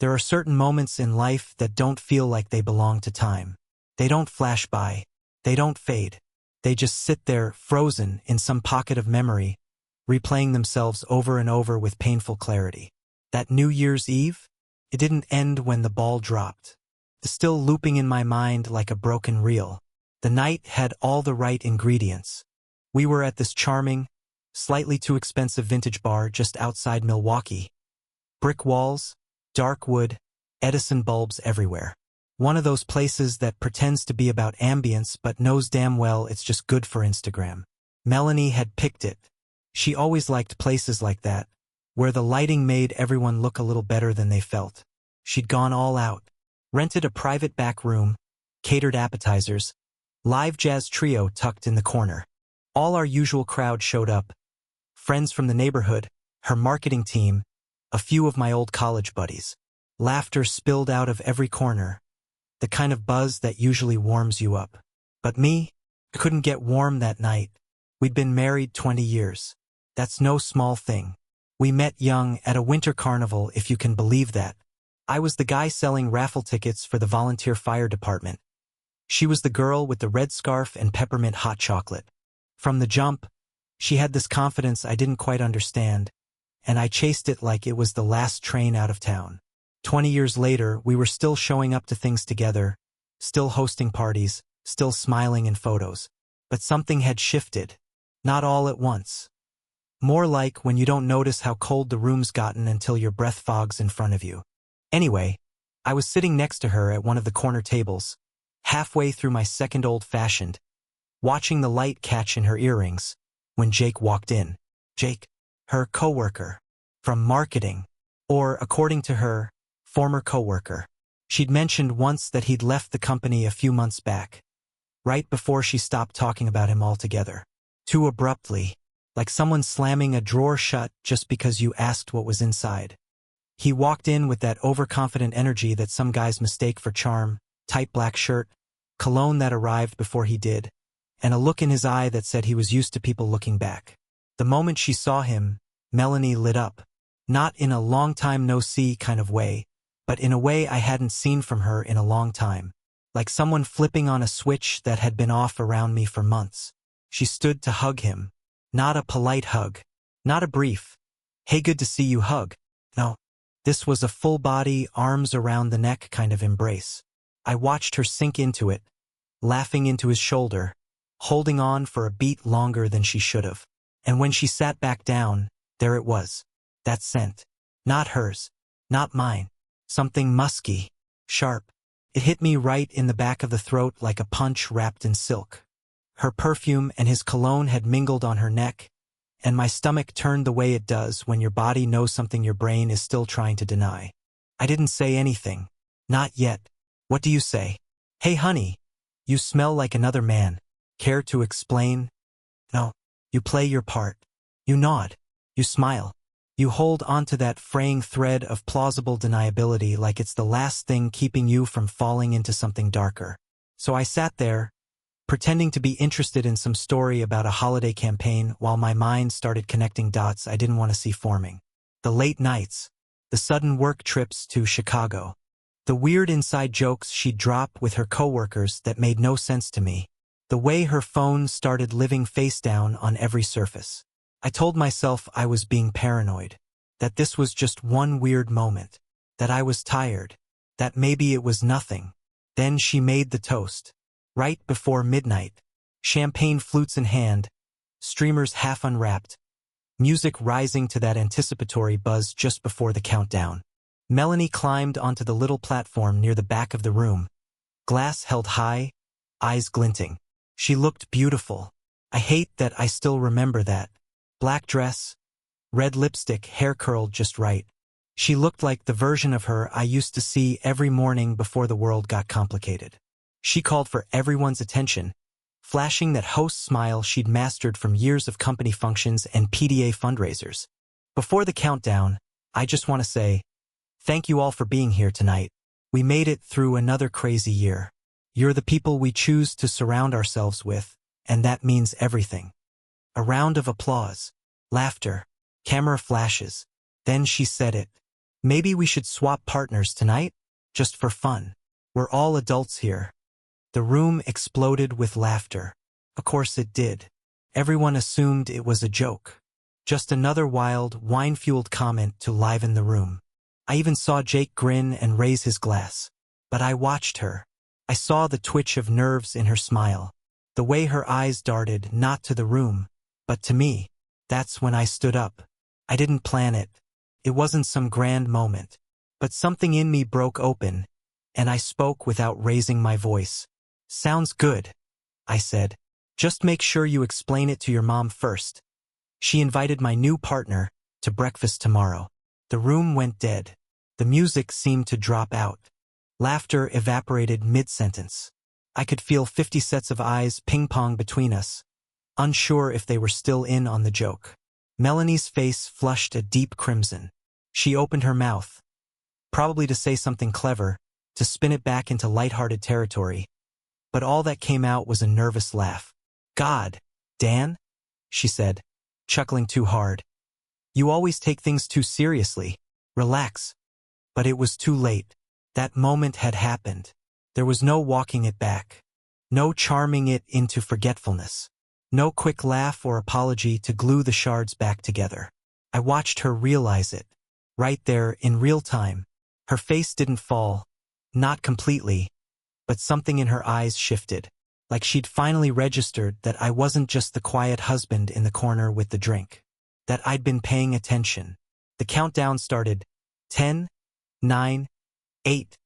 There are certain moments in life that don't feel like they belong to time. They don't flash by. They don't fade. They just sit there, frozen in some pocket of memory, replaying themselves over and over with painful clarity. That New Year's Eve? It didn't end when the ball dropped. It's still looping in my mind like a broken reel. The night had all the right ingredients. We were at this charming, slightly too expensive vintage bar just outside Milwaukee. Brick walls, dark wood, Edison bulbs everywhere. One of those places that pretends to be about ambience but knows damn well it's just good for Instagram. Melanie had picked it. She always liked places like that, where the lighting made everyone look a little better than they felt. She'd gone all out. Rented a private back room, catered appetizers, live jazz trio tucked in the corner. All our usual crowd showed up. Friends from the neighborhood, her marketing team, a few of my old college buddies. Laughter spilled out of every corner, the kind of buzz that usually warms you up. But me, I couldn't get warm that night. We'd been married 20 years. That's no small thing. We met young at a winter carnival, if you can believe that. I was the guy selling raffle tickets for the volunteer fire department. She was the girl with the red scarf and peppermint hot chocolate. From the jump, she had this confidence I didn't quite understand, and I chased it like it was the last train out of town. 20 years later, we were still showing up to things together, still hosting parties, still smiling in photos. But something had shifted. Not all at once. More like when you don't notice how cold the room's gotten until your breath fogs in front of you. Anyway, I was sitting next to her at one of the corner tables, halfway through my second old-fashioned, watching the light catch in her earrings, when Jake walked in. Jake, her coworker, from marketing, or, according to her, former coworker. She'd mentioned once that he'd left the company a few months back, right before she stopped talking about him altogether. Too abruptly, like someone slamming a drawer shut just because you asked what was inside. He walked in with that overconfident energy that some guys mistake for charm, tight black shirt, cologne that arrived before he did, and a look in his eye that said he was used to people looking back. The moment she saw him, Melanie lit up, not in a long time no see kind of way, but in a way I hadn't seen from her in a long time, like someone flipping on a switch that had been off around me for months. She stood to hug him. Not a polite hug. Not a brief, "Hey, good to see you" hug. No. This was a full-body, arms around the neck kind of embrace. I watched her sink into it, laughing into his shoulder, holding on for a beat longer than she should have. And when she sat back down, there it was. That scent. Not hers. Not mine. Something musky. Sharp. It hit me right in the back of the throat like a punch wrapped in silk. Her perfume and his cologne had mingled on her neck, and my stomach turned the way it does when your body knows something your brain is still trying to deny. I didn't say anything. Not yet. What do you say? "Hey honey, you smell like another man." Care to explain? No. You play your part. You nod. You smile. You hold onto that fraying thread of plausible deniability like it's the last thing keeping you from falling into something darker. So I sat there, pretending to be interested in some story about a holiday campaign while my mind started connecting dots I didn't want to see forming. The late nights, the sudden work trips to Chicago, the weird inside jokes she'd drop with her coworkers that made no sense to me, the way her phone started living face down on every surface. I told myself I was being paranoid, that this was just one weird moment, that I was tired, that maybe it was nothing. Then she made the toast. Right before midnight, champagne flutes in hand, streamers half unwrapped, music rising to that anticipatory buzz just before the countdown. Melanie climbed onto the little platform near the back of the room, glass held high, eyes glinting. She looked beautiful. I hate that I still remember that. Black dress, red lipstick, hair curled just right. She looked like the version of her I used to see every morning before the world got complicated. She called for everyone's attention, flashing that host smile she'd mastered from years of company functions and PDA fundraisers. Before the countdown, I just want to say, thank you all for being here tonight. We made it through another crazy year. You're the people we choose to surround ourselves with, and that means everything. A round of applause, laughter, camera flashes. Then she said it. Maybe we should swap partners tonight? Just for fun. We're all adults here. The room exploded with laughter. Of course it did. Everyone assumed it was a joke. Just another wild, wine-fueled comment to liven the room. I even saw Jake grin and raise his glass. But I watched her. I saw the twitch of nerves in her smile. The way her eyes darted not to the room, but to me. That's when I stood up. I didn't plan it. It wasn't some grand moment. But something in me broke open, and I spoke without raising my voice. "Sounds good," I said. "Just make sure you explain it to your mom first." She invited my new partner to breakfast tomorrow. The room went dead. The music seemed to drop out. Laughter evaporated mid-sentence. I could feel 50 sets of eyes ping-pong between us, unsure if they were still in on the joke. Melanie's face flushed a deep crimson. She opened her mouth, probably to say something clever, to spin it back into lighthearted territory. But all that came out was a nervous laugh. "God, Dan," she said, chuckling too hard. "You always take things too seriously. Relax." But it was too late. That moment had happened. There was no walking it back. No charming it into forgetfulness. No quick laugh or apology to glue the shards back together. I watched her realize it. Right there, in real time. Her face didn't fall. Not completely. But something in her eyes shifted. Like she'd finally registered that I wasn't just the quiet husband in the corner with the drink. That I'd been paying attention. The countdown started. 10, 9, 8.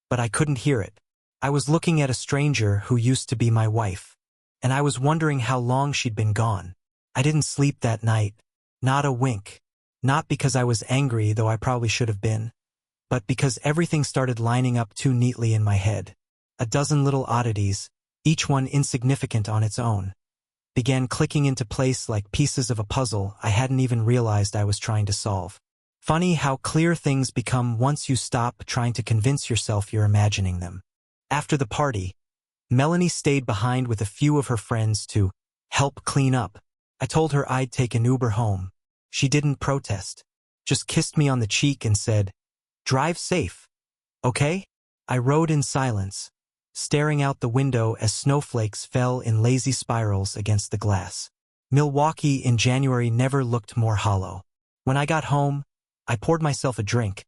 But I couldn't hear it. I was looking at a stranger who used to be my wife. And I was wondering how long she'd been gone. I didn't sleep that night. Not a wink. Not because I was angry, though I probably should have been. But because everything started lining up too neatly in my head. A dozen little oddities, each one insignificant on its own, began clicking into place like pieces of a puzzle I hadn't even realized I was trying to solve. Funny how clear things become once you stop trying to convince yourself you're imagining them. After the party, Melanie stayed behind with a few of her friends to help clean up. I told her I'd take an Uber home. She didn't protest. Just kissed me on the cheek and said, "Drive safe. Okay?" I rode in silence, staring out the window as snowflakes fell in lazy spirals against the glass. Milwaukee in January never looked more hollow. When I got home, I poured myself a drink,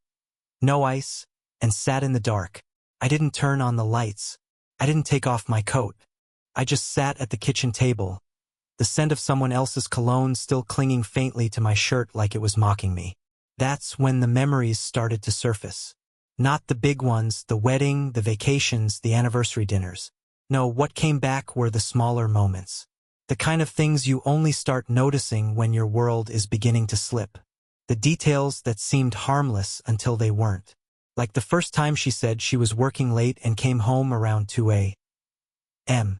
no ice, and sat in the dark. I didn't turn on the lights. I didn't take off my coat. I just sat at the kitchen table, the scent of someone else's cologne still clinging faintly to my shirt like it was mocking me. That's when the memories started to surface. Not the big ones, the wedding, the vacations, the anniversary dinners. No, what came back were the smaller moments. The kind of things you only start noticing when your world is beginning to slip. The details that seemed harmless until they weren't. Like the first time she said she was working late and came home around 2 a.m.,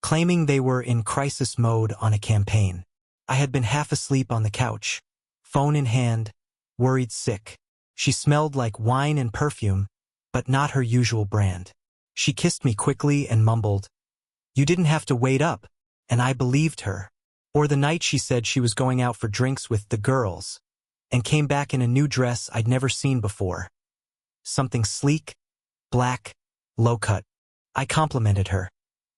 claiming they were in crisis mode on a campaign. I had been half asleep on the couch, phone in hand, worried sick. She smelled like wine and perfume, but not her usual brand. She kissed me quickly and mumbled, "You didn't have to wait up," and I believed her. Or the night she said she was going out for drinks with the girls, and came back in a new dress I'd never seen before. Something sleek, black, low-cut. I complimented her,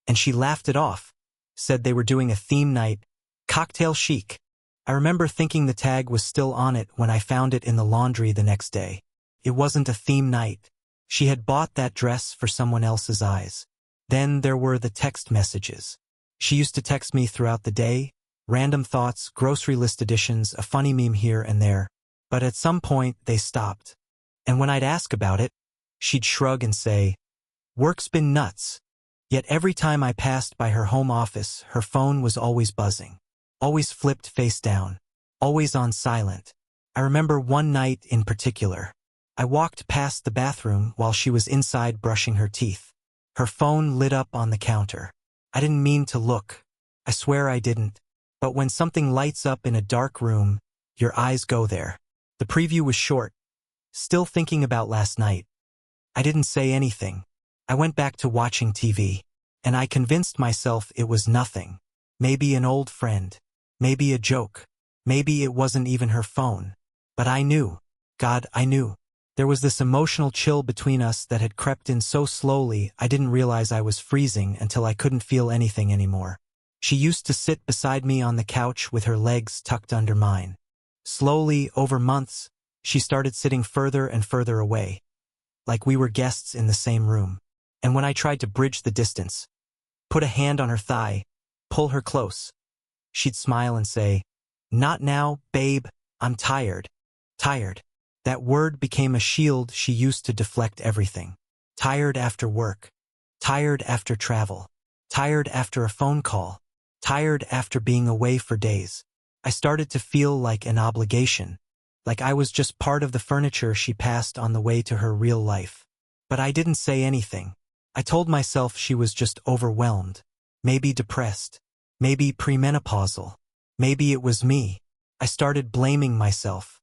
and she laughed it off, said they were doing a theme night, cocktail chic. I remember thinking the tag was still on it when I found it in the laundry the next day. It wasn't a theme night. She had bought that dress for someone else's eyes. Then there were the text messages. She used to text me throughout the day, random thoughts, grocery list additions, a funny meme here and there. But at some point, they stopped. And when I'd ask about it, she'd shrug and say, "Work's been nuts." Yet every time I passed by her home office, her phone was always buzzing. Always flipped face down. Always on silent. I remember one night in particular. I walked past the bathroom while she was inside brushing her teeth. Her phone lit up on the counter. I didn't mean to look. I swear I didn't. But when something lights up in a dark room, your eyes go there. The preview was short. Still thinking about last night. I didn't say anything. I went back to watching TV. And I convinced myself it was nothing. Maybe an old friend. Maybe a joke. Maybe it wasn't even her phone. But I knew. God, I knew. There was this emotional chill between us that had crept in so slowly I didn't realize I was freezing until I couldn't feel anything anymore. She used to sit beside me on the couch with her legs tucked under mine. Slowly, over months, she started sitting further and further away, like we were guests in the same room. And when I tried to bridge the distance, put a hand on her thigh, pull her close, she'd smile and say, "Not now, babe, I'm tired." Tired. That word became a shield she used to deflect everything. Tired after work. Tired after travel. Tired after a phone call. Tired after being away for days. I started to feel like an obligation, like I was just part of the furniture she passed on the way to her real life. But I didn't say anything. I told myself she was just overwhelmed, maybe depressed, maybe premenopausal, maybe it was me. I started blaming myself.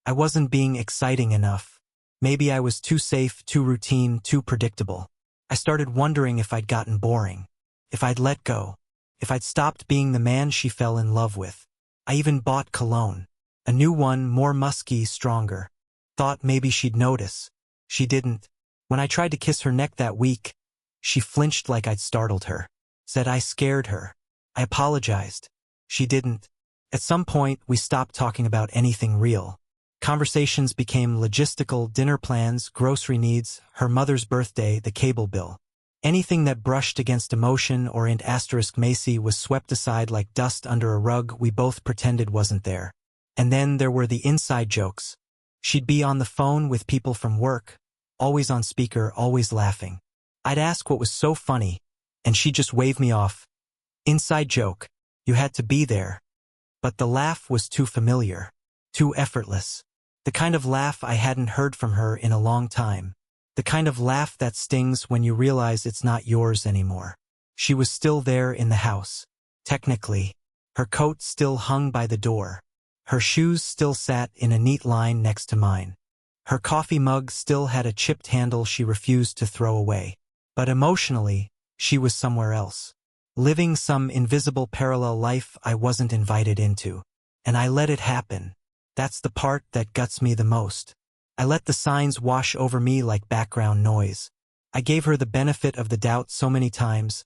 I wasn't being exciting enough. Maybe I was too safe, too routine, too predictable. I started wondering if I'd gotten boring, if I'd let go, if I'd stopped being the man she fell in love with. I even bought cologne. A new one, more musky, stronger. Thought maybe she'd notice. She didn't. When I tried to kiss her neck that week, she flinched like I'd startled her. Said I scared her. I apologized. She didn't. At some point, we stopped talking about anything real. Conversations became logistical, dinner plans, grocery needs, her mother's birthday, the cable bill. Anything that brushed against emotion or int asterisk Macy was swept aside like dust under a rug we both pretended wasn't there. And then there were the inside jokes. She'd be on the phone with people from work, always on speaker, always laughing. I'd ask what was so funny, and she'd just wave me off. Inside joke. You had to be there. But the laugh was too familiar, too effortless. The kind of laugh I hadn't heard from her in a long time. The kind of laugh that stings when you realize it's not yours anymore. She was still there in the house. Technically, her coat still hung by the door. Her shoes still sat in a neat line next to mine. Her coffee mug still had a chipped handle she refused to throw away. But emotionally, she was somewhere else. Living some invisible parallel life I wasn't invited into. And I let it happen. That's the part that guts me the most. I let the signs wash over me like background noise. I gave her the benefit of the doubt so many times,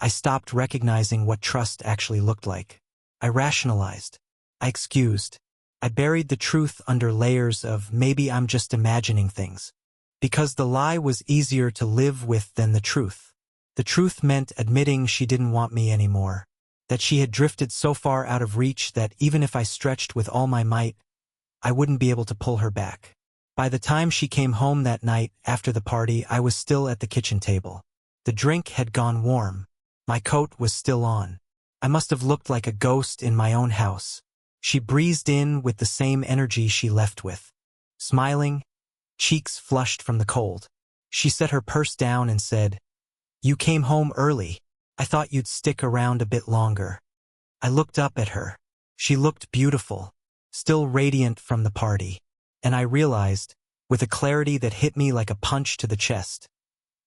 I stopped recognizing what trust actually looked like. I rationalized. I excused. I buried the truth under layers of maybe I'm just imagining things. Because the lie was easier to live with than the truth. The truth meant admitting she didn't want me anymore. That she had drifted so far out of reach that even if I stretched with all my might, I wouldn't be able to pull her back. By the time she came home that night, after the party, I was still at the kitchen table. The drink had gone warm. My coat was still on. I must have looked like a ghost in my own house. She breezed in with the same energy she left with. Smiling, cheeks flushed from the cold. She set her purse down and said, "You came home early. I thought you'd stick around a bit longer." I looked up at her. She looked beautiful, still radiant from the party. And I realized, with a clarity that hit me like a punch to the chest,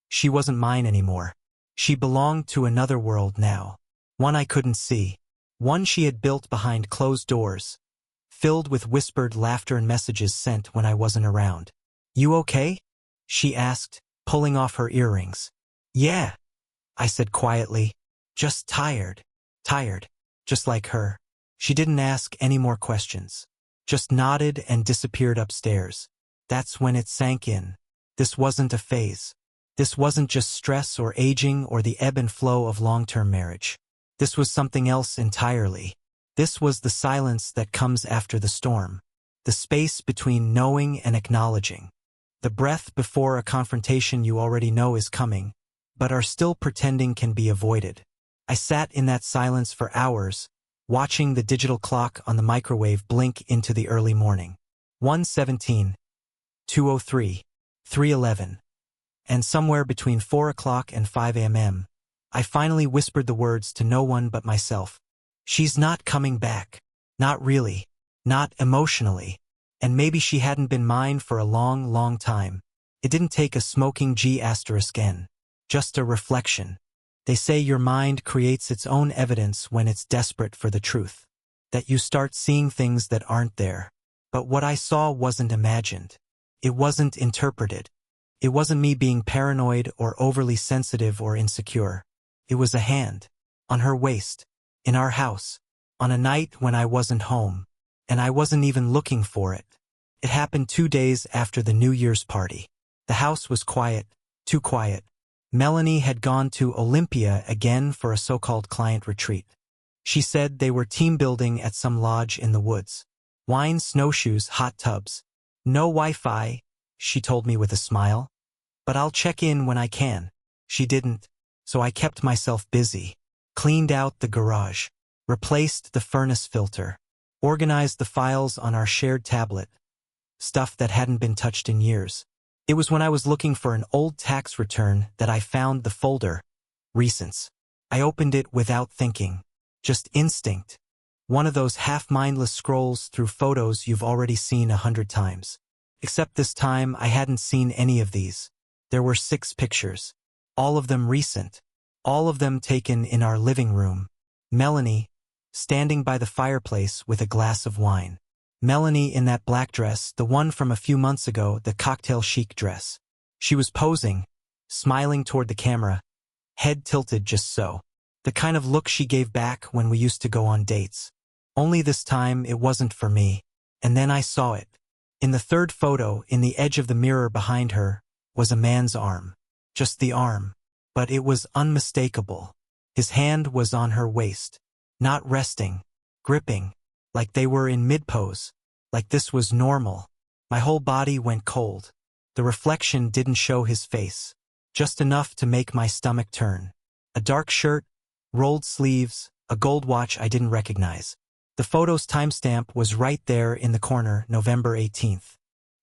she wasn't mine anymore. She belonged to another world now. One I couldn't see. One she had built behind closed doors, filled with whispered laughter and messages sent when I wasn't around. "You okay?" she asked, pulling off her earrings. "Yeah," I said quietly. "Just tired." Tired. Just like her. She didn't ask any more questions. Just nodded and disappeared upstairs. That's when it sank in. This wasn't a phase. This wasn't just stress or aging or the ebb and flow of long-term marriage. This was something else entirely. This was the silence that comes after the storm. The space between knowing and acknowledging. The breath before a confrontation you already know is coming, but are still pretending can be avoided. I sat in that silence for hours, watching the digital clock on the microwave blink into the early morning. 1:17, 2:03, 3:11. And somewhere between 4 o'clock and 5 a.m., I finally whispered the words to no one but myself. She's not coming back. Not really. Not emotionally. And maybe she hadn't been mine for a long, long time. It didn't take a smoking G***N. Just a reflection. They say your mind creates its own evidence when it's desperate for the truth. That you start seeing things that aren't there. But what I saw wasn't imagined. It wasn't interpreted. It wasn't me being paranoid or overly sensitive or insecure. It was a hand. On her waist. In our house. On a night when I wasn't home. And I wasn't even looking for it. It happened 2 days after the New Year's party. The house was quiet. Too quiet. Melanie had gone to Olympia again for a so-called client retreat. She said they were team building at some lodge in the woods. Wine, snowshoes, hot tubs. No Wi-Fi, she told me with a smile. But I'll check in when I can. She didn't, so I kept myself busy. Cleaned out the garage. Replaced the furnace filter. Organized the files on our shared tablet. Stuff that hadn't been touched in years. It was when I was looking for an old tax return that I found the folder. Recents. I opened it without thinking. Just instinct. One of those half-mindless scrolls through photos you've already seen 100 times. Except this time I hadn't seen any of these. There were 6 pictures. All of them recent. All of them taken in our living room. Melanie, standing by the fireplace with a glass of wine. Melanie in that black dress, the one from a few months ago, the cocktail chic dress. She was posing, smiling toward the camera, head tilted just so. The kind of look she gave back when we used to go on dates. Only this time it wasn't for me. And then I saw it. In the third photo, in the edge of the mirror behind her, was a man's arm. Just the arm. But it was unmistakable. His hand was on her waist. Not resting. Gripping. Like they were in mid-pose. Like this was normal. My whole body went cold. The reflection didn't show his face. Just enough to make my stomach turn. A dark shirt, rolled sleeves, a gold watch I didn't recognize. The photo's timestamp was right there in the corner, November 18th.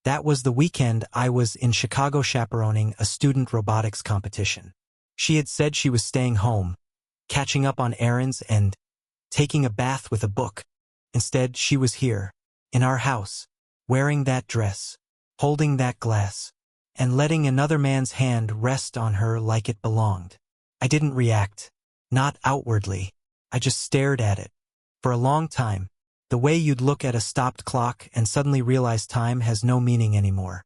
That was the weekend I was in Chicago chaperoning a student robotics competition. She had said she was staying home, catching up on errands and taking a bath with a book. Instead, she was here, in our house, wearing that dress, holding that glass, and letting another man's hand rest on her like it belonged. I didn't react. Not outwardly. I just stared at it. For a long time. The way you'd look at a stopped clock and suddenly realize time has no meaning anymore.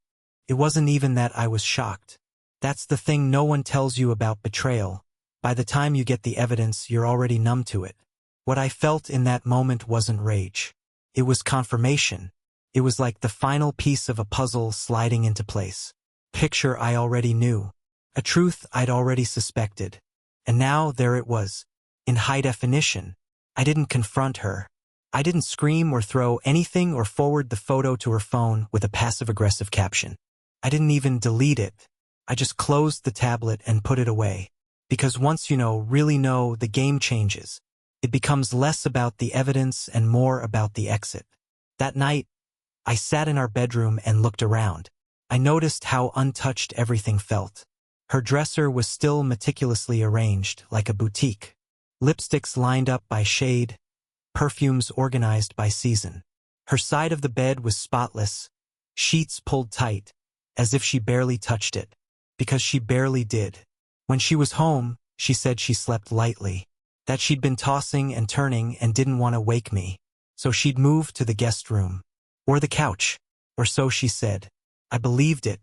It wasn't even that I was shocked. That's the thing no one tells you about betrayal. By the time you get the evidence, you're already numb to it. What I felt in that moment wasn't rage. It was confirmation. It was like the final piece of a puzzle sliding into place. Picture I already knew. A truth I'd already suspected. And now there it was. In high definition. I didn't confront her. I didn't scream or throw anything or forward the photo to her phone with a passive-aggressive caption. I didn't even delete it. I just closed the tablet and put it away. Because once you know, really know, the game changes. It becomes less about the evidence and more about the exit. That night, I sat in our bedroom and looked around. I noticed how untouched everything felt. Her dresser was still meticulously arranged, like a boutique. Lipsticks lined up by shade, perfumes organized by season. Her side of the bed was spotless, sheets pulled tight, as if she barely touched it. Because she barely did. When she was home, she said she slept lightly. That she'd been tossing and turning and didn't want to wake me. So she'd moved to the guest room. Or the couch. Or so she said. I believed it.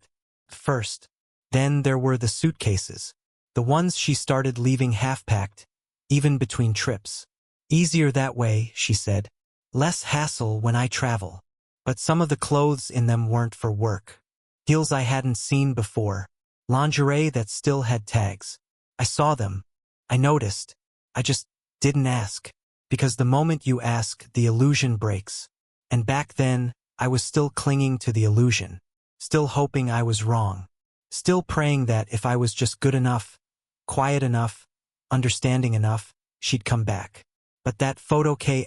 First. Then there were the suitcases. The ones she started leaving half-packed, even between trips. Easier that way, she said. Less hassle when I travel. But some of the clothes in them weren't for work. Heels I hadn't seen before. Lingerie that still had tags. I saw them. I noticed. I just didn't ask. Because the moment you ask, the illusion breaks. And back then, I was still clinging to the illusion. Still hoping I was wrong. Still praying that if I was just good enough, quiet enough, understanding enough, she'd come back. But that photo K**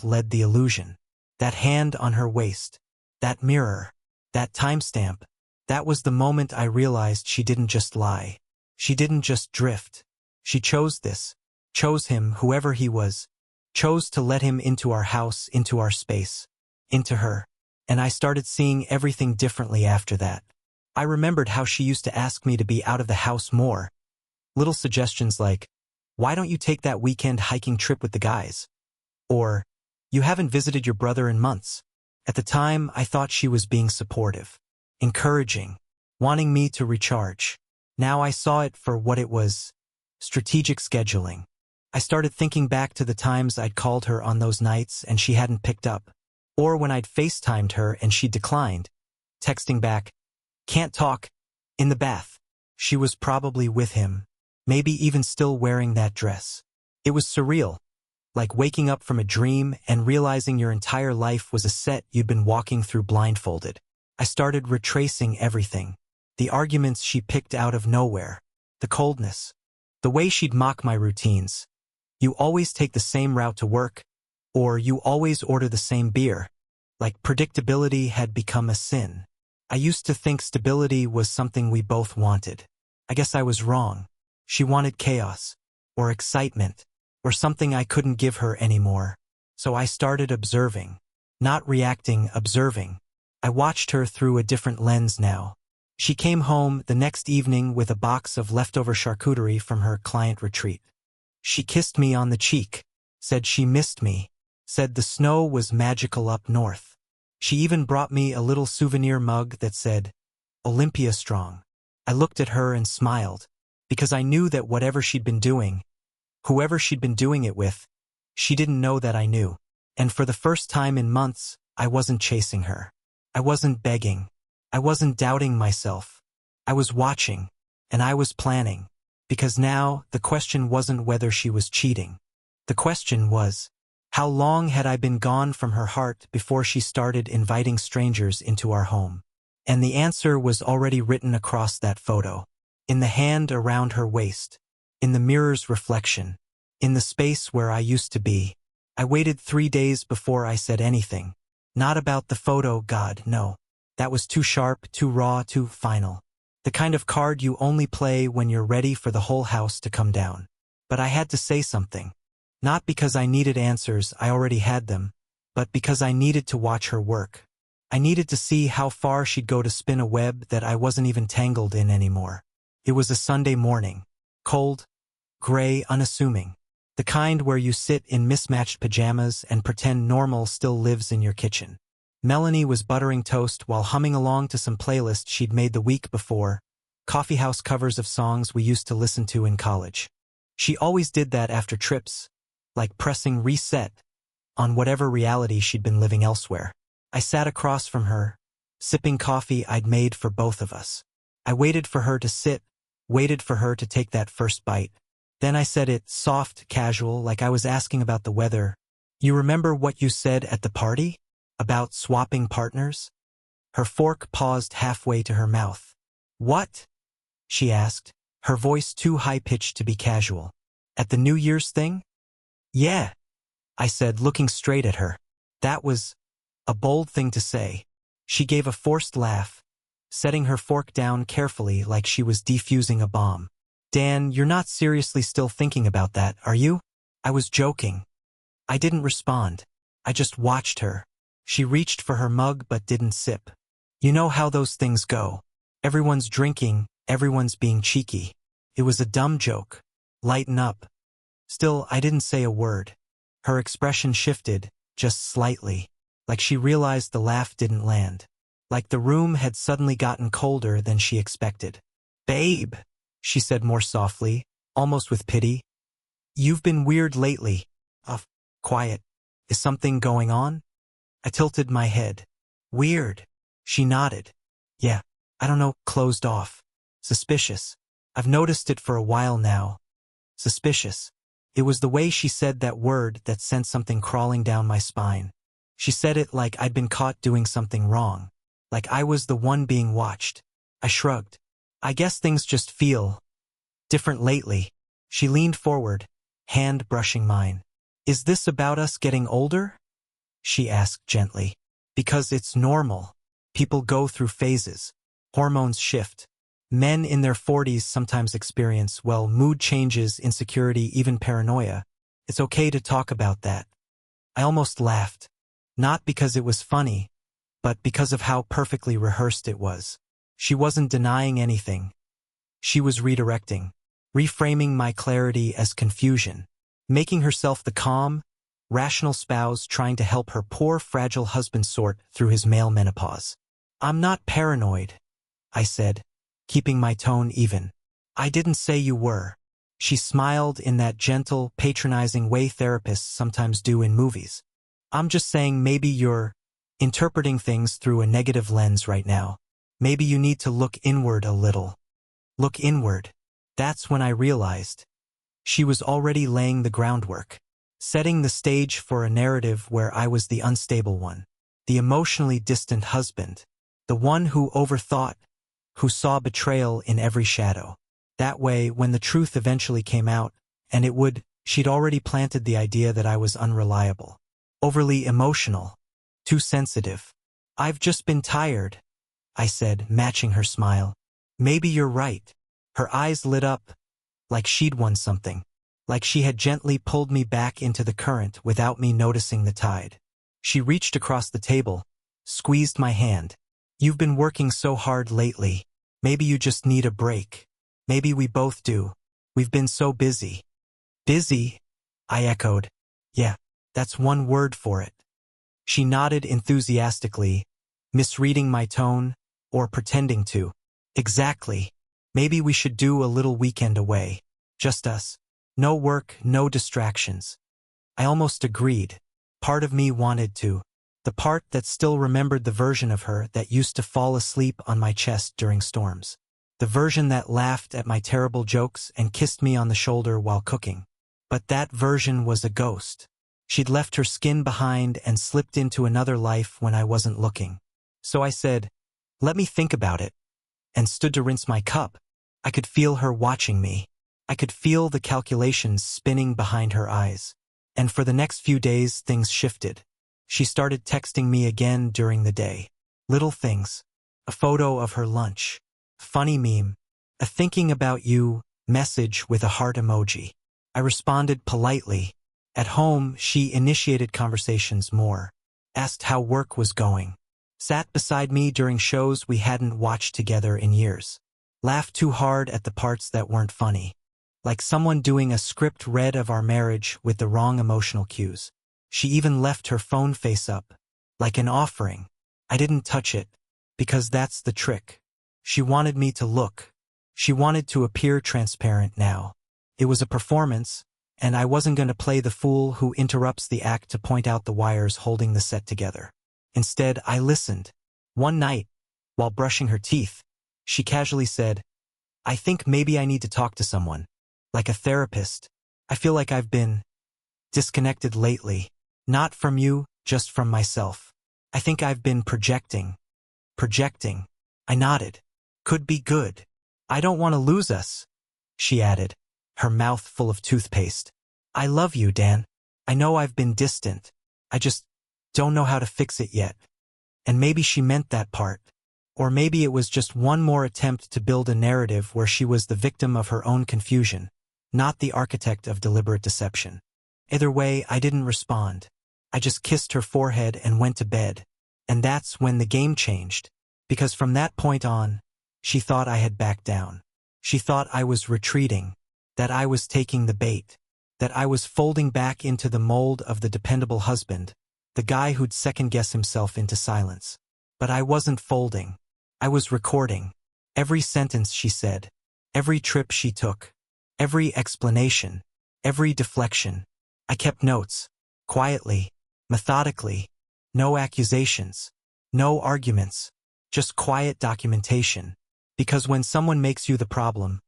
led the illusion. That hand on her waist. That mirror. That timestamp. That was the moment I realized she didn't just lie. She didn't just drift. She chose this. Chose him, whoever he was. Chose to let him into our house, into our space. Into her. And I started seeing everything differently after that. I remembered how she used to ask me to be out of the house more. Little suggestions like, why don't you take that weekend hiking trip with the guys? Or, you haven't visited your brother in months. At the time, I thought she was being supportive. encouraging, wanting me to recharge. Now I saw it for what it was: strategic scheduling. I started thinking back to the times I'd called her on those nights and she hadn't picked up, or when I'd FaceTimed her and she declined, texting back, "Can't talk, in the bath." She was probably with him, maybe even still wearing that dress. It was surreal, like waking up from a dream and realizing your entire life was a set you'd been walking through blindfolded. I started retracing everything. The arguments she picked out of nowhere, the coldness, the way she'd mock my routines. "You always take the same route to work," or "you always order the same beer." Like predictability had become a sin. I used to think stability was something we both wanted. I guess I was wrong. She wanted chaos, or excitement, or something I couldn't give her anymore. So I started observing. Not reacting, observing. I watched her through a different lens now. She came home the next evening with a box of leftover charcuterie from her client retreat. She kissed me on the cheek, said she missed me, said the snow was magical up north. She even brought me a little souvenir mug that said, "Olympia Strong." I looked at her and smiled, because I knew that whatever she'd been doing, whoever she'd been doing it with, she didn't know that I knew. And for the first time in months, I wasn't chasing her. I wasn't begging. I wasn't doubting myself. I was watching, and I was planning. Because now, the question wasn't whether she was cheating. The question was, how long had I been gone from her heart before she started inviting strangers into our home? And the answer was already written across that photo, in the hand around her waist, in the mirror's reflection, in the space where I used to be. I waited 3 days before I said anything. Not about the photo, God, no. That was too sharp, too raw, too final. The kind of card you only play when you're ready for the whole house to come down. But I had to say something. Not because I needed answers, I already had them, but because I needed to watch her work. I needed to see how far she'd go to spin a web that I wasn't even tangled in anymore. It was a Sunday morning. Cold, gray, unassuming. The kind where you sit in mismatched pajamas and pretend normal still lives in your kitchen. Melanie was buttering toast while humming along to some playlist she'd made the week before, coffeehouse covers of songs we used to listen to in college. She always did that after trips, like pressing reset on whatever reality she'd been living elsewhere. I sat across from her, sipping coffee I'd made for both of us. I waited for her to sit, waited for her to take that first bite. Then I said it, soft, casual, like I was asking about the weather. "You remember what you said at the party? About swapping partners?" Her fork paused halfway to her mouth. "What?" she asked, her voice too high-pitched to be casual. "At the New Year's thing?" "Yeah," I said, looking straight at her. That was a bold thing to say. She gave a forced laugh, setting her fork down carefully like she was defusing a bomb. "Dan, you're not seriously still thinking about that, are you?" I was joking. I didn't respond. I just watched her. She reached for her mug but didn't sip. You know how those things go. Everyone's drinking, everyone's being cheeky. It was a dumb joke. Lighten up. Still, I didn't say a word. Her expression shifted, just slightly, like she realized the laugh didn't land. Like the room had suddenly gotten colder than she expected. "Babe," she said more softly, almost with pity. "You've been weird lately." Quiet. "Is something going on?" I tilted my head. "Weird." She nodded. "Yeah, I don't know," closed off. "Suspicious. I've noticed it for a while now." Suspicious. It was the way she said that word that sent something crawling down my spine. She said it like I'd been caught doing something wrong. Like I was the one being watched. I shrugged. "I guess things just feel different lately." She leaned forward, hand brushing mine. "Is this about us getting older?" she asked gently. "Because it's normal. People go through phases. Hormones shift. Men in their 40s sometimes experience, well, mood changes, insecurity, even paranoia. It's okay to talk about that." I almost laughed. Not because it was funny, but because of how perfectly rehearsed it was. She wasn't denying anything. She was redirecting, reframing my clarity as confusion, making herself the calm, rational spouse trying to help her poor, fragile husband sort through his male menopause. I'm not paranoid, I said, keeping my tone even. I didn't say you were. She smiled in that gentle, patronizing way therapists sometimes do in movies. I'm just saying maybe you're interpreting things through a negative lens right now. Maybe you need to look inward a little. Look inward. That's when I realized. She was already laying the groundwork, setting the stage for a narrative where I was the unstable one, the emotionally distant husband, the one who overthought, who saw betrayal in every shadow. That way, when the truth eventually came out, and it would, she'd already planted the idea that I was unreliable, overly emotional, too sensitive. I've just been tired, I said, matching her smile. Maybe you're right. Her eyes lit up, like she'd won something, like she had gently pulled me back into the current without me noticing the tide. She reached across the table, squeezed my hand. You've been working so hard lately. Maybe you just need a break. Maybe we both do. We've been so busy. Busy? I echoed. Yeah, that's one word for it. She nodded enthusiastically, misreading my tone, or pretending to. Exactly. Maybe we should do a little weekend away. Just us. No work, no distractions. I almost agreed. Part of me wanted to. The part that still remembered the version of her that used to fall asleep on my chest during storms. The version that laughed at my terrible jokes and kissed me on the shoulder while cooking. But that version was a ghost. She'd left her skin behind and slipped into another life when I wasn't looking. So I said, let me think about it, and stood to rinse my cup. I could feel her watching me. I could feel the calculations spinning behind her eyes. And for the next few days, things shifted. She started texting me again during the day. Little things. A photo of her lunch. Funny meme. A thinking about you message with a heart emoji. I responded politely. At home, she initiated conversations more. Asked how work was going. Sat beside me during shows we hadn't watched together in years. Laughed too hard at the parts that weren't funny. Like someone doing a script read of our marriage with the wrong emotional cues. She even left her phone face up, like an offering. I didn't touch it, because that's the trick. She wanted me to look. She wanted to appear transparent now. It was a performance, and I wasn't going to play the fool who interrupts the act to point out the wires holding the set together. Instead, I listened. One night, while brushing her teeth, she casually said, I think maybe I need to talk to someone. Like a therapist. I feel like I've been disconnected lately. Not from you, just from myself. I think I've been projecting. Projecting. I nodded. Could be good. I don't want to lose us, she added, her mouth full of toothpaste. I love you, Dan. I know I've been distant. I just don't know how to fix it yet. And maybe she meant that part. Or maybe it was just one more attempt to build a narrative where she was the victim of her own confusion, not the architect of deliberate deception. Either way, I didn't respond. I just kissed her forehead and went to bed. And that's when the game changed. Because from that point on, she thought I had backed down. She thought I was retreating, that I was taking the bait, that I was folding back into the mold of the dependable husband, the guy who'd second-guess himself into silence. But I wasn't folding. I was recording. Every sentence she said, every trip she took, every explanation, every deflection. I kept notes, quietly, methodically, no accusations, no arguments, just quiet documentation. Because when someone makes you the problem,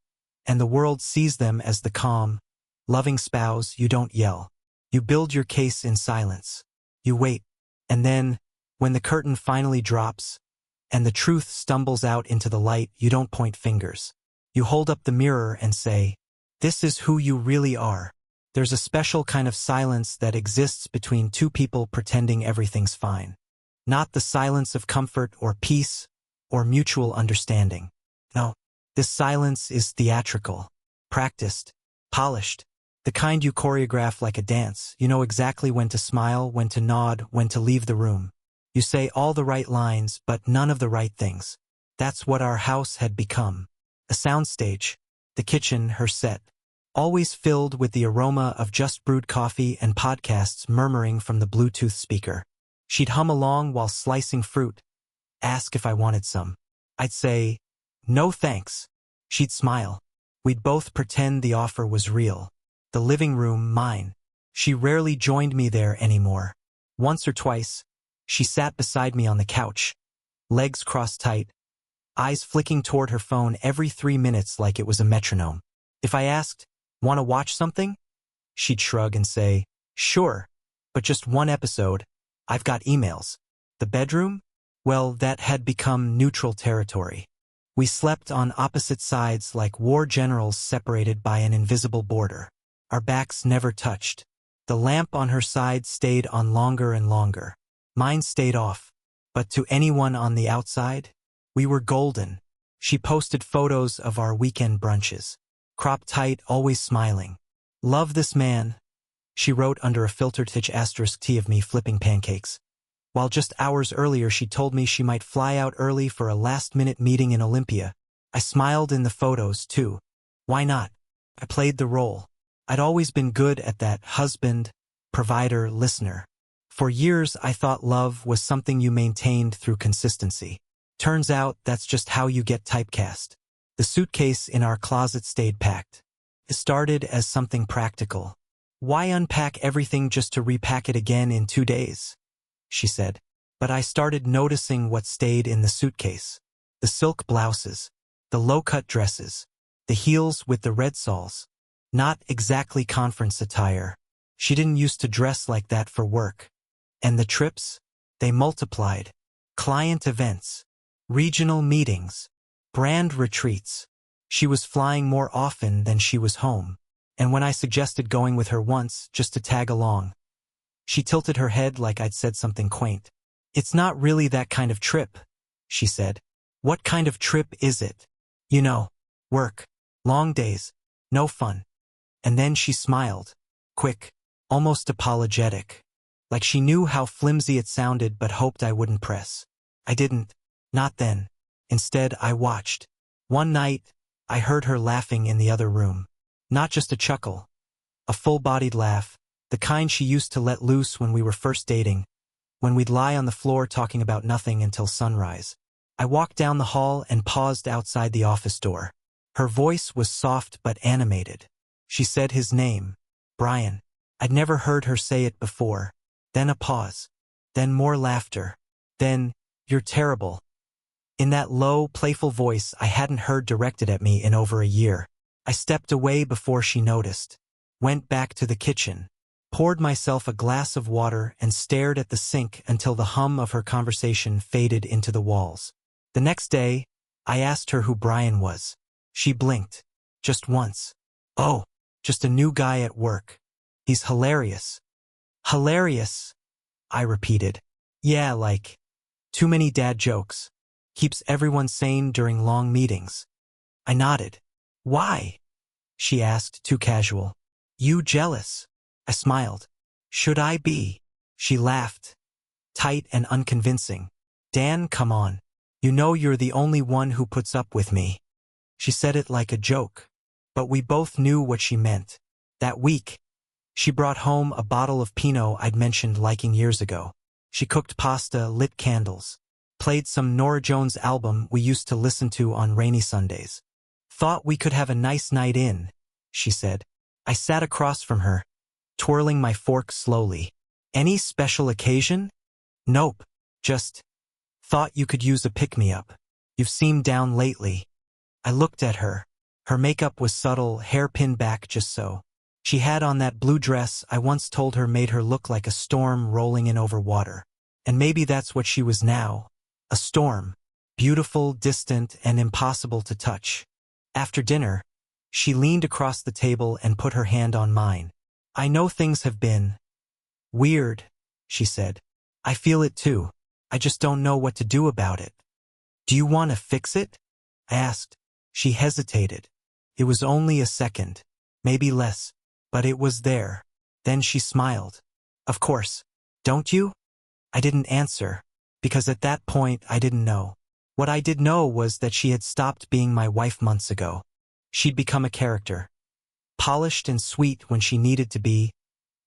and the world sees them as the calm, loving spouse, you don't yell. You build your case in silence. You wait. And then, when the curtain finally drops, and the truth stumbles out into the light, you don't point fingers. You hold up the mirror and say, this is who you really are. There's a special kind of silence that exists between two people pretending everything's fine. Not the silence of comfort or peace or mutual understanding. No, this silence is theatrical, practiced, polished, the kind you choreograph like a dance. You know exactly when to smile, when to nod, when to leave the room. You say all the right lines, but none of the right things. That's what our house had become. A soundstage, the kitchen, her set, always filled with the aroma of just brewed coffee and podcasts murmuring from the Bluetooth speaker. She'd hum along while slicing fruit, ask if I wanted some. I'd say, "No thanks." She'd smile. We'd both pretend the offer was real. The living room, mine. She rarely joined me there anymore. Once or twice, she sat beside me on the couch, legs crossed tight, eyes flicking toward her phone every 3 minutes like it was a metronome. If I asked, "Want to watch something?" she'd shrug and say, "Sure, but just one episode. I've got emails." The bedroom? Well, that had become neutral territory. We slept on opposite sides like war generals separated by an invisible border. Our backs never touched. The lamp on her side stayed on longer and longer. Mine stayed off. But to anyone on the outside, we were golden. She posted photos of our weekend brunches. Cropped tight, always smiling. "Love this man," she wrote under a filtered *T of me flipping pancakes. While just hours earlier she told me she might fly out early for a last-minute meeting in Olympia. I smiled in the photos, too. Why not? I played the role. I'd always been good at that husband, provider, listener. For years I thought love was something you maintained through consistency. Turns out that's just how you get typecast. The suitcase in our closet stayed packed. It started as something practical. "Why unpack everything just to repack it again in 2 days?" she said. But I started noticing what stayed in the suitcase. The silk blouses, the low-cut dresses, the heels with the red soles. Not exactly conference attire. She didn't used to dress like that for work. And the trips? They multiplied. Client events, regional meetings, brand retreats. She was flying more often than she was home. And when I suggested going with her once just to tag along, she tilted her head like I'd said something quaint. "It's not really that kind of trip," she said. "What kind of trip is it?" "You know, work, long days, no fun." And then she smiled, quick, almost apologetic, like she knew how flimsy it sounded but hoped I wouldn't press. I didn't, not then. Instead, I watched. One night, I heard her laughing in the other room. Not just a chuckle, a full-bodied laugh, the kind she used to let loose when we were first dating, when we'd lie on the floor talking about nothing until sunrise. I walked down the hall and paused outside the office door. Her voice was soft but animated. She said his name, Brian. I'd never heard her say it before. Then a pause. Then more laughter. Then, "You're terrible." In that low, playful voice I hadn't heard directed at me in over a year. I stepped away before she noticed. Went back to the kitchen. Poured myself a glass of water and stared at the sink until the hum of her conversation faded into the walls. The next day, I asked her who Brian was. She blinked. Just once. "Oh, just a new guy at work. He's hilarious." "Hilarious," I repeated. "Yeah, like, too many dad jokes. Keeps everyone sane during long meetings." I nodded. "Why?" she asked, too casual. "You jealous?" I smiled. "Should I be?" She laughed, tight and unconvincing. "Dan, come on. You know you're the only one who puts up with me." She said it like a joke, but we both knew what she meant. That week, she brought home a bottle of Pinot I'd mentioned liking years ago. She cooked pasta, lit candles, played some Norah Jones album we used to listen to on rainy Sundays. "Thought we could have a nice night in," she said. I sat across from her, twirling my fork slowly. "Any special occasion?" "Nope. Just thought you could use a pick-me-up. You've seemed down lately." I looked at her. Her makeup was subtle, hair pinned back just so. She had on that blue dress I once told her made her look like a storm rolling in over water. And maybe that's what she was now. A storm. Beautiful, distant, and impossible to touch. After dinner, she leaned across the table and put her hand on mine. "I know things have been weird," she said. "I feel it too. I just don't know what to do about it." "Do you want to fix it?" I asked. She hesitated. It was only a second, maybe less, but it was there. Then she smiled. "Of course. Don't you?" I didn't answer, because at that point I didn't know. What I did know was that she had stopped being my wife months ago. She'd become a character. Polished and sweet when she needed to be,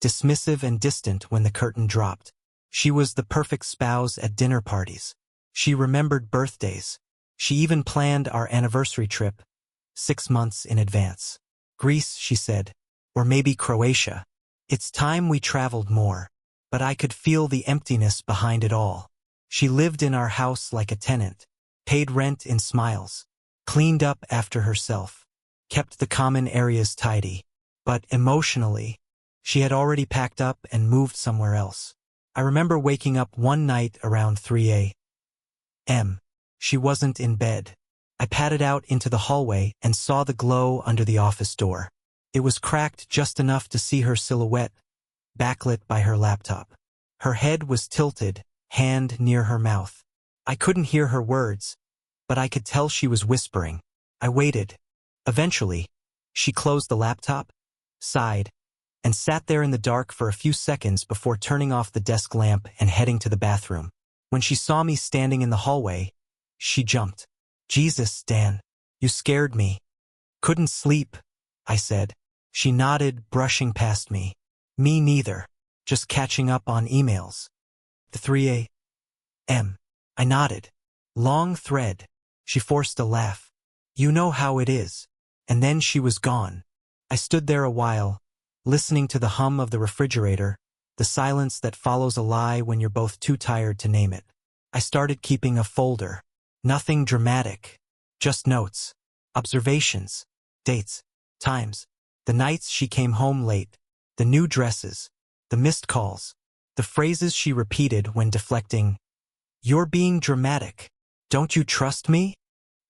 dismissive and distant when the curtain dropped. She was the perfect spouse at dinner parties. She remembered birthdays. She even planned our anniversary trip 6 months in advance. Greece, she said, or maybe Croatia. It's time we traveled more. But I could feel the emptiness behind it all. She lived in our house like a tenant, paid rent in smiles, cleaned up after herself, kept the common areas tidy. But emotionally, she had already packed up and moved somewhere else. I remember waking up one night around 3 a.m. She wasn't in bed. I padded out into the hallway and saw the glow under the office door. It was cracked just enough to see her silhouette, backlit by her laptop. Her head was tilted, hand near her mouth. I couldn't hear her words, but I could tell she was whispering. I waited. Eventually, she closed the laptop, sighed, and sat there in the dark for a few seconds before turning off the desk lamp and heading to the bathroom. When she saw me standing in the hallway, she jumped. "Jesus, Dan, you scared me." "Couldn't sleep," I said. She nodded, brushing past me. "Me neither. Just catching up on emails." "The 3 a.m. I nodded. "Long thread." She forced a laugh. "You know how it is." And then she was gone. I stood there a while, listening to the hum of the refrigerator, the silence that follows a lie when you're both too tired to name it. I started keeping a folder. Nothing dramatic. Just notes. Observations. Dates. Times. The nights she came home late. The new dresses. The missed calls. The phrases she repeated when deflecting. "You're being dramatic. Don't you trust me?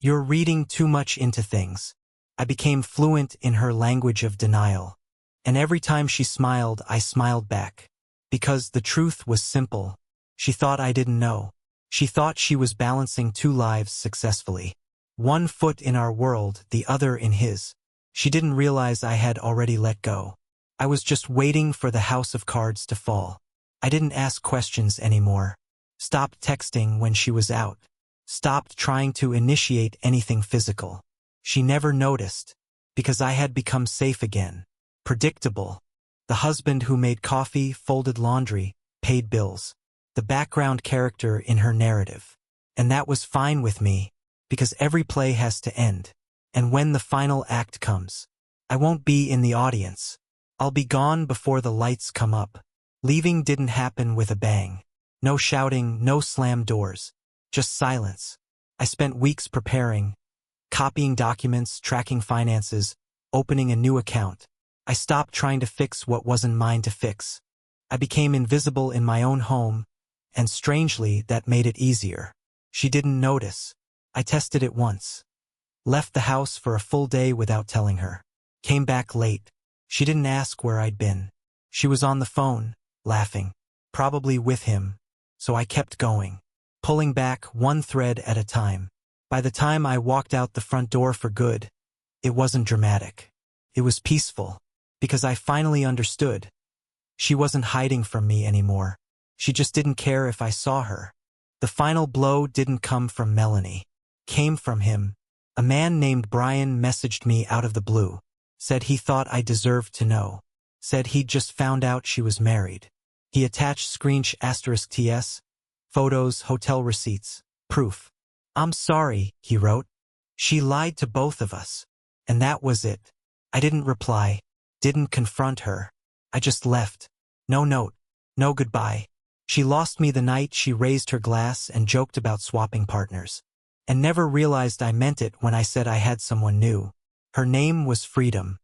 You're reading too much into things." I became fluent in her language of denial. And every time she smiled, I smiled back. Because the truth was simple. She thought I didn't know. She thought she was balancing two lives successfully. One foot in our world, the other in his. She didn't realize I had already let go. I was just waiting for the house of cards to fall. I didn't ask questions anymore. Stopped texting when she was out. Stopped trying to initiate anything physical. She never noticed, because I had become safe again. Predictable. The husband who made coffee, folded laundry, paid bills. The background character in her narrative. And that was fine with me, because every play has to end. And when the final act comes, I won't be in the audience. I'll be gone before the lights come up. Leaving didn't happen with a bang. No shouting, no slam doors. Just silence. I spent weeks preparing, copying documents, tracking finances, opening a new account. I stopped trying to fix what wasn't mine to fix. I became invisible in my own home, and strangely, that made it easier. She didn't notice. I tested it once. Left the house for a full day without telling her. Came back late. She didn't ask where I'd been. She was on the phone, laughing. Probably with him. So I kept going. Pulling back one thread at a time. By the time I walked out the front door for good, it wasn't dramatic. It was peaceful. Because I finally understood. She wasn't hiding from me anymore. She just didn't care if I saw her. The final blow didn't come from Melanie. Came from him. A man named Brian messaged me out of the blue. Said he thought I deserved to know. Said he'd just found out she was married. He attached *TS, photos, hotel receipts, proof. "I'm sorry," he wrote. "She lied to both of us." And that was it. I didn't reply. Didn't confront her. I just left. No note. No goodbye. She lost me the night she raised her glass and joked about swapping partners. And never realized I meant it when I said I had someone new. Her name was Freedom.